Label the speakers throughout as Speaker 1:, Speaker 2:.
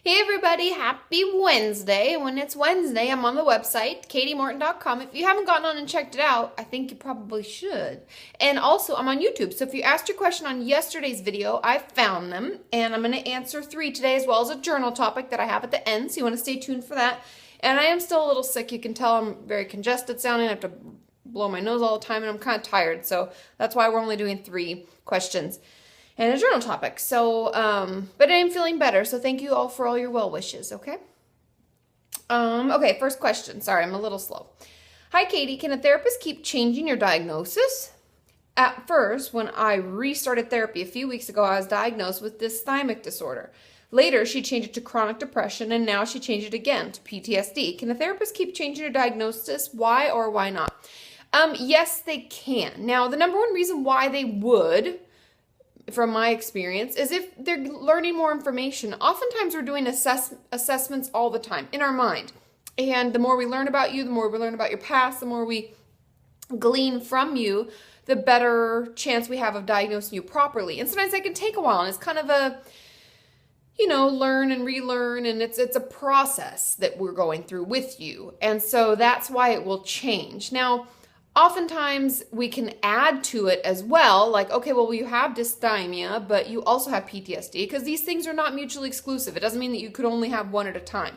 Speaker 1: Hey everybody, happy Wednesday. When it's Wednesday, I'm on the website, katiemorton.com. If you haven't gotten on and checked it out, I think you probably should. And also, I'm on YouTube. So if you asked your question on yesterday's video, I found them. And I'm going to answer 3 today, as well as a journal topic that I have at the end. So you want to stay tuned for that. And I am still a little sick. You can tell I'm very congested sounding. I have to blow my nose all the time, and I'm kind of tired. So that's why we're only doing 3 questions and a journal topic. So, but I am feeling better. So thank you all for all your well wishes. Okay. Okay. First question. Sorry, I'm a little slow. Hi, Katie. Can a therapist keep changing your diagnosis? At first, when I restarted therapy a few weeks ago, I was diagnosed with dysthymic disorder. Later, she changed it to chronic depression, and now she changed it again to PTSD. Can a therapist keep changing your diagnosis? Why or why not? Yes, they can. Now, the number one reason why they would, from my experience, is if they're learning more information. Oftentimes we're doing assessments all the time in our mind. And the more we learn about you, the more we learn about your past, the more we glean from you, the better chance we have of diagnosing you properly. And sometimes that can take a while, and it's kind of a, learn and relearn, and it's a process that we're going through with you. And so that's why it will change. Now, oftentimes we can add to it as well, like, okay, well, you have dysthymia, but you also have PTSD, because these things are not mutually exclusive. It doesn't mean that you could only have one at a time.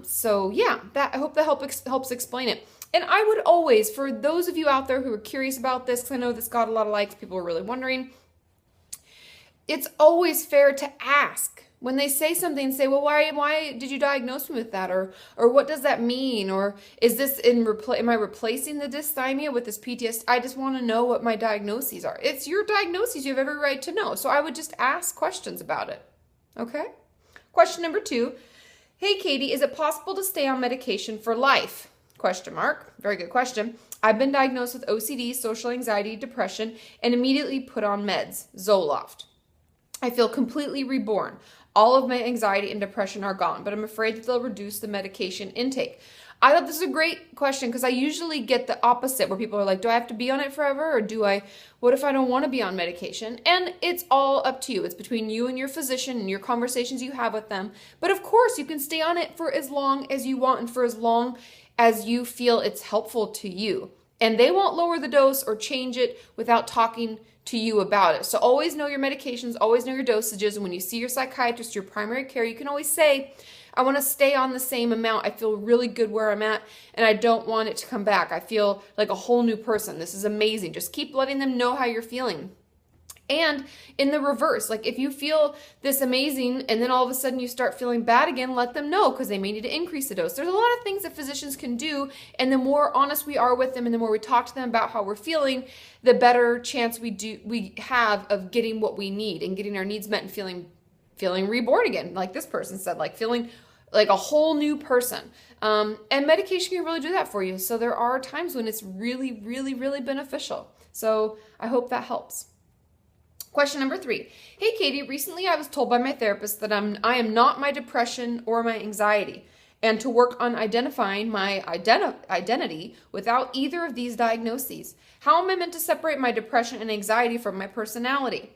Speaker 1: So yeah, I hope that helps explain it. And I would always, for those of you out there who are curious about this, because I know this got a lot of likes, people are really wondering, it's always fair to ask. When they say something, say, well, why did you diagnose me with that? Or what does that mean? Or is this am I replacing the dysthymia with this PTSD? I just want to know what my diagnoses are. It's your diagnoses. You have every right to know. So I would just ask questions about it. Okay? Question number 2. Hey, Katie, is it possible to stay on medication for life? Question mark. Very good question. I've been diagnosed with OCD, social anxiety, depression, and immediately put on meds, Zoloft. I feel completely reborn. All of my anxiety and depression are gone, but I'm afraid that they'll reduce the medication intake. I thought this is a great question, because I usually get the opposite, where people are like, do I have to be on it forever? Or what if I don't want to be on medication? And it's all up to you. It's between you and your physician and your conversations you have with them. But of course, you can stay on it for as long as you want and for as long as you feel it's helpful to you. And they won't lower the dose or change it without talking to you about it. So always know your medications, always know your dosages. And when you see your psychiatrist, your primary care, you can always say, I want to stay on the same amount. I feel really good where I'm at, and I don't want it to come back. I feel like a whole new person. This is amazing. Just keep letting them know how you're feeling. And in the reverse, like if you feel this amazing and then all of a sudden you start feeling bad again, let them know, because they may need to increase the dose. There's a lot of things that physicians can do, and the more honest we are with them and the more we talk to them about how we're feeling, the better chance we have of getting what we need and getting our needs met and feeling reborn again, like this person said, like feeling like a whole new person. And medication can really do that for you. So there are times when it's really, really, really beneficial. So I hope that helps. Question number 3. Hey, Katie, recently I was told by my therapist that I am not my depression or my anxiety, and to work on identifying my identity without either of these diagnoses. How am I meant to separate my depression and anxiety from my personality,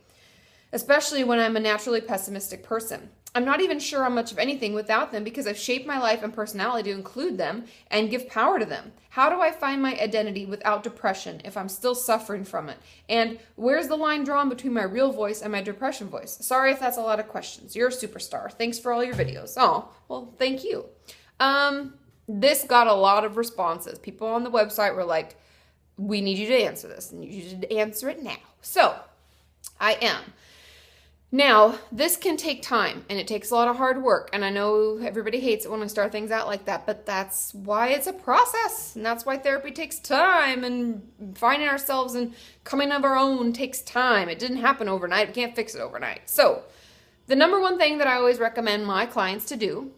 Speaker 1: especially when I'm a naturally pessimistic person? I'm not even sure I'm much of anything without them, because I've shaped my life and personality to include them and give power to them. How do I find my identity without depression if I'm still suffering from it? And where's the line drawn between my real voice and my depression voice? Sorry if that's a lot of questions. You're a superstar. Thanks for all your videos. Oh, well, thank you. This got a lot of responses. People on the website were like, we need you to answer this, and you should answer it now. So I am. Now, this can take time, and it takes a lot of hard work, and I know everybody hates it when I start things out like that, but that's why it's a process, and that's why therapy takes time, and finding ourselves and coming of our own takes time. It didn't happen overnight. We can't fix it overnight. So the number one thing that I always recommend my clients to do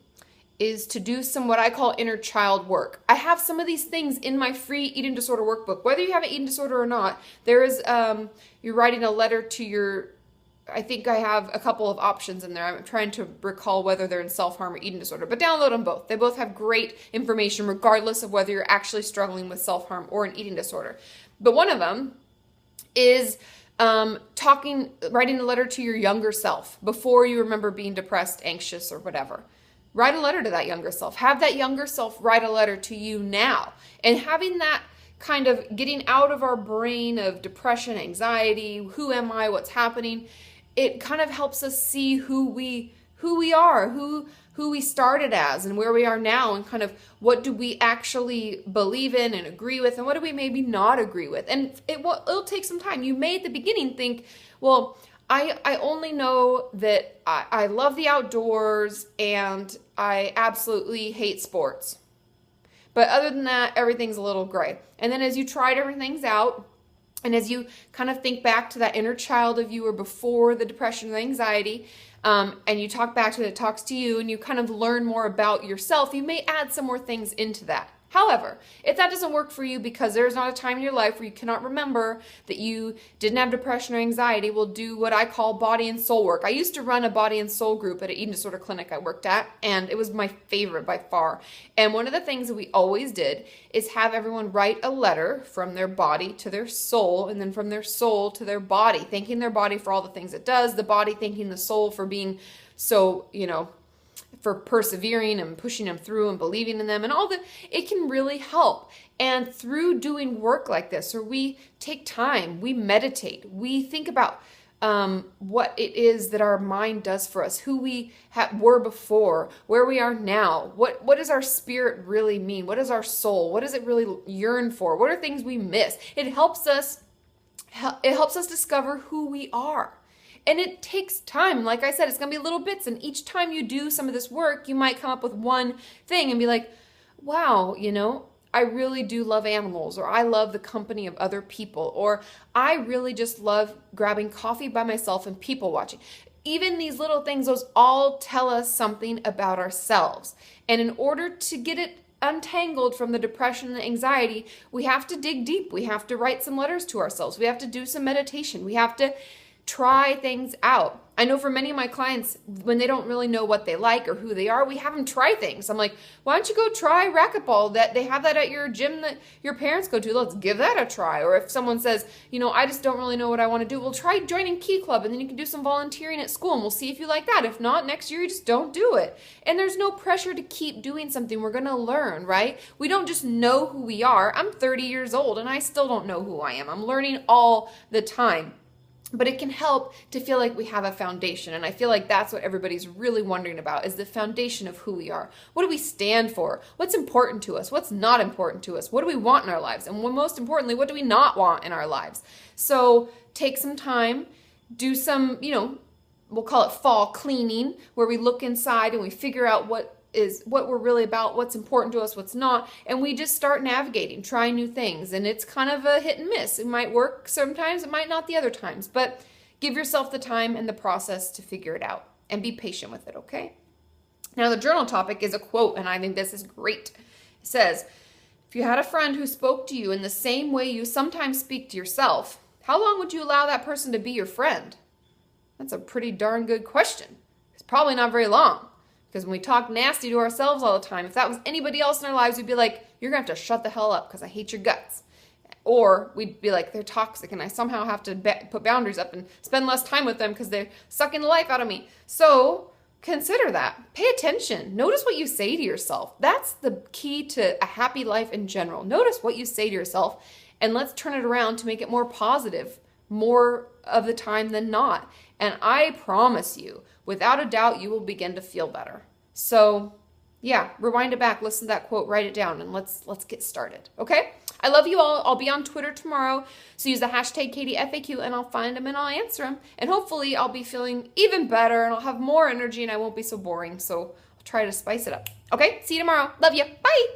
Speaker 1: is to do some what I call inner child work. I have some of these things in my free eating disorder workbook. Whether you have an eating disorder or not, there is, you're writing a letter to I think I have a couple of options in there. I'm trying to recall whether they're in self-harm or eating disorder, but download them both. They both have great information regardless of whether you're actually struggling with self-harm or an eating disorder. But one of them is Writing a letter to your younger self before you remember being depressed, anxious, or whatever. Write a letter to that younger self. Have that younger self write a letter to you now. And having that kind of getting out of our brain of depression, anxiety, who am I, what's happening, it kind of helps us see who we are, who we started as and where we are now, and kind of what do we actually believe in and agree with, and what do we maybe not agree with. And it'll take some time. You may at the beginning think, well, I only know that I love the outdoors and I absolutely hate sports. But other than that, everything's a little gray. And then as you try different things out, and as you kind of think back to that inner child of you or before the depression and anxiety, and you talk back to it, it talks to you, and you kind of learn more about yourself, you may add some more things into that. However, if that doesn't work for you because there's not a time in your life where you cannot remember that you didn't have depression or anxiety, we'll do what I call body and soul work. I used to run a body and soul group at an eating disorder clinic I worked at, and it was my favorite by far. And one of the things that we always did is have everyone write a letter from their body to their soul, and then from their soul to their body, thanking their body for all the things it does, the body thanking the soul for being so, for persevering and pushing them through and believing in them and all that. It can really help. And through doing work like this, or we take time, we meditate, we think about what it is that our mind does for us, who we were before, where we are now, what does our spirit really mean, what is our soul, what does it really yearn for, what are things we miss. It helps us discover who we are. And it takes time. Like I said, it's going to be little bits. And each time you do some of this work, you might come up with one thing and be like, wow, I really do love animals, or I love the company of other people, or I really just love grabbing coffee by myself and people watching. Even these little things, those all tell us something about ourselves. And in order to get it untangled from the depression and anxiety, we have to dig deep. We have to write some letters to ourselves. We have to do some meditation. We have to try things out. I know for many of my clients, when they don't really know what they like or who they are, we have them try things. I'm like, why don't you go try racquetball? That they have that at your gym that your parents go to. Let's give that a try. Or if someone says, I just don't really know what I want to do, well, try joining Key Club, and then you can do some volunteering at school, and we'll see if you like that. If not, next year you just don't do it. And there's no pressure to keep doing something. We're going to learn, right? We don't just know who we are. I'm 30 years old and I still don't know who I am. I'm learning all the time. But it can help to feel like we have a foundation. And I feel like that's what everybody's really wondering about, is the foundation of who we are. What do we stand for? What's important to us? What's not important to us? What do we want in our lives? And most importantly, what do we not want in our lives? So take some time, do some, we'll call it fall cleaning, where we look inside and we figure out what we're really about, what's important to us, what's not, and we just start navigating, trying new things. And it's kind of a hit and miss. It might work sometimes, it might not the other times, but give yourself the time and the process to figure it out, and be patient with it, okay? Now the journal topic is a quote, and I think this is great. It says, if you had a friend who spoke to you in the same way you sometimes speak to yourself, how long would you allow that person to be your friend? That's a pretty darn good question. It's probably not very long. Because when we talk nasty to ourselves all the time, if that was anybody else in our lives, we'd be like, you're going to have to shut the hell up because I hate your guts. Or we'd be like, they're toxic and I somehow have to put boundaries up and spend less time with them because they're sucking the life out of me. So consider that. Pay attention. Notice what you say to yourself. That's the key to a happy life in general. Notice what you say to yourself, and let's turn it around to make it more positive, more of the time than not. And I promise you, without a doubt, you will begin to feel better. So yeah, rewind it back, listen to that quote, write it down, and let's get started. Okay? I love you all. I'll be on Twitter tomorrow. So use the hashtag KatieFAQ and I'll find them and I'll answer them. And hopefully I'll be feeling even better and I'll have more energy and I won't be so boring. So I'll try to spice it up. Okay? See you tomorrow. Love you. Bye.